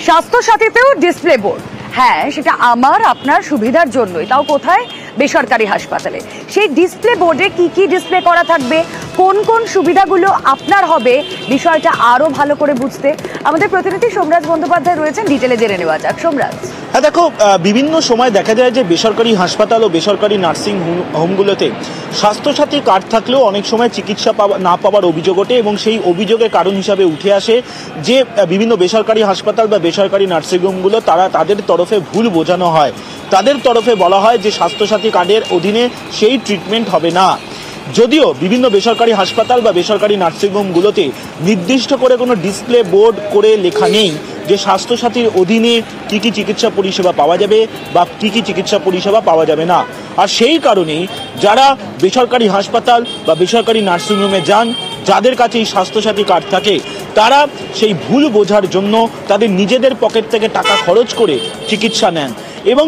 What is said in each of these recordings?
স্বাস্থ্য সাথীতেও display board, হ্যাঁ সেটা আমার আপনার সুবিধার জন্যই, তাও কোথায়? বেসরকারি হাসপাতালে। সেই ডিসপ্লে বোর্ডে কি কি ডিসপ্লে করা থাকবে, কোন কোন সুবিধাগুলো আপনার হবে, বিষয়টা আরো ভালো করে বুঝতে আমাদের প্রতিনিধি সোমরাজ বন্দ্যোপাধ্যায় রয়েছেন, ডিটেলে জেনে নেওয়া যাক। সোমরাজ। হ্যাঁ দেখো, বিভিন্ন সময় দেখা যায় যে বেসরকারি হাসপাতাল ও বেসরকারি নার্সিং হোমগুলোতে স্বাস্থ্যসাথী কার্ড থাকলেও অনেক সময় চিকিৎসা না পাওয়ার অভিযোগ ওঠে এবং সেই অভিযোগের কারণ হিসাবে উঠে আসে যে বিভিন্ন বেসরকারি হাসপাতাল বা বেসরকারি নার্সিংহোমগুলো তাদের তরফে ভুল বোঝানো হয়। তাদের তরফে বলা হয় যে স্বাস্থ্যসাথী কার্ডের অধীনে সেই ট্রিটমেন্ট হবে না। যদিও বিভিন্ন বেসরকারি হাসপাতাল বা বেসরকারি নার্সিংহোমগুলোতে নির্দিষ্ট করে কোনো ডিসপ্লে বোর্ড করে লেখা নেই যে স্বাস্থ্যসাথীর অধীনে কি কি চিকিৎসা পরিষেবা পাওয়া যাবে বা কি কি চিকিৎসা পরিষেবা পাওয়া যাবে না। আর সেই কারণেই যারা বেসরকারি হাসপাতাল বা বেসরকারি নার্সিংহোমে যান, যাদের কাছে এই স্বাস্থ্যসাথী কার্ড থাকে, তারা সেই ভুল বোঝার জন্য তাদের নিজেদের পকেট থেকে টাকা খরচ করে চিকিৎসা নেন। এবং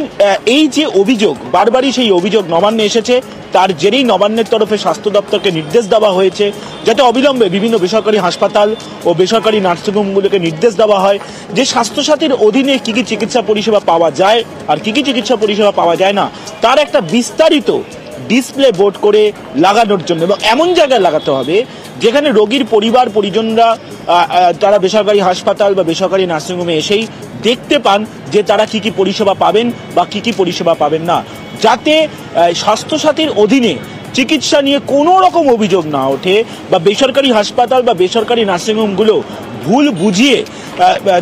এই যে অভিযোগ, বারবারই সেই অভিযোগ নবান্নে এসেছে, তার জেরেই নবান্নের তরফে স্বাস্থ্য দপ্তরকে নির্দেশ দেওয়া হয়েছে যাতে অবিলম্বে বিভিন্ন বেসরকারি হাসপাতাল ও বেসরকারি নার্সিংহোমগুলোকে নির্দেশ দেওয়া হয় যে স্বাস্থ্যসাথীর অধীনে কী কী চিকিৎসা পরিষেবা পাওয়া যায় আর কী কী চিকিৎসা পরিষেবা পাওয়া যায় না, তার একটা বিস্তারিত ডিসপ্লে বোর্ড করে লাগানোর জন্য, এবং এমন জায়গায় লাগাতে হবে যেখানে রোগীর পরিবার পরিজনরা তারা বেসরকারি হাসপাতাল বা বেসরকারি নার্সিংহোমে এসেই দেখতে পান যে তারা কি কি পরিষেবা পাবেন বা কি কি পরিষেবা পাবেন না, যাতে স্বাস্থ্যসাথীর অধীনে চিকিৎসা নিয়ে কোনো রকম অভিযোগ না ওঠে বা বেসরকারি হাসপাতাল বা বেসরকারি নার্সিংহোমগুলো ভুল বুঝিয়ে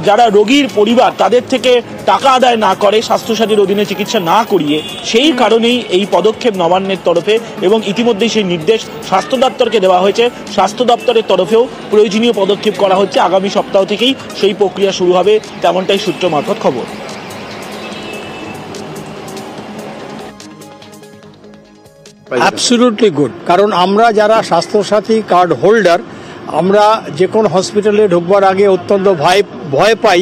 যারা রোগীর পরিবার তাদের থেকে টাকা আদায় না করে স্বাস্থ্যসাথীর অধীনে চিকিৎসা না করিয়ে। সেই কারণেই এই পদক্ষেপ নবান্নের তরফে, এবং ইতিমধ্যেই সেই নির্দেশ স্বাস্থ্য দপ্তরকে দেওয়া হয়েছে। স্বাস্থ্য দপ্তরের তরফেও প্রয়োজনীয় পদক্ষেপ করা হচ্ছে। আগামী সপ্তাহ থেকেই সেই প্রক্রিয়া শুরু হবে, তেমনটাই সূত্র মারফত খবর। অ্যাবসলিউটলি গুড, কারণ আমরা যারা স্বাস্থ্যসাথী কার্ড হোল্ডার, আমরা যে কোনো হসপিটালে ঢুকবার আগে অত্যন্ত ভয় পাই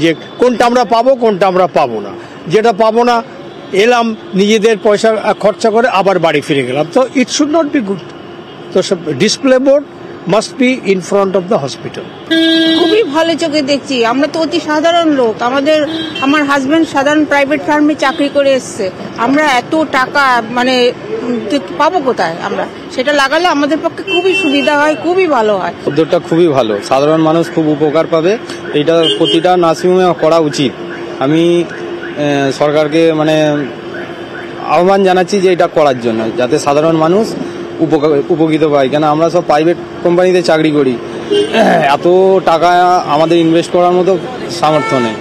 যে কোনটা আমরা পাবো কোনটা আমরা পাবো না। যেটা পাবো না এলাম, নিজেদের পয়সা খরচা করে আবার বাড়ি ফিরে গেলাম, তো it should not be good. তো display board must be in front of the hospital. খুবই ভালো চোখে দেখছি। আমরা তো অতি সাধারণ লোক, আমার হাজবেন্ড সাধারণ প্রাইভেট ফার্মে চাকরি করে এসছে, আমরা এত টাকা পাবো কোথায়? আমরা সেটা লাগালে আমাদের পক্ষে খুবই সুবিধা হয়, খুবই ভালো হয়। উদ্যোগটা খুবই ভালো, সাধারণ মানুষ খুব উপকার পাবে। এটা প্রতিটা নার্সিংহোমে করা উচিত। আমি সরকারকে আহ্বান জানাচ্ছি যে এটা করার জন্য, যাতে সাধারণ মানুষ উপকৃত পায়। কেন আমরা সব প্রাইভেট কোম্পানিতে চাকরি করি, এত টাকা আমাদের ইনভেস্ট করার মতো সামর্থ্য নেই।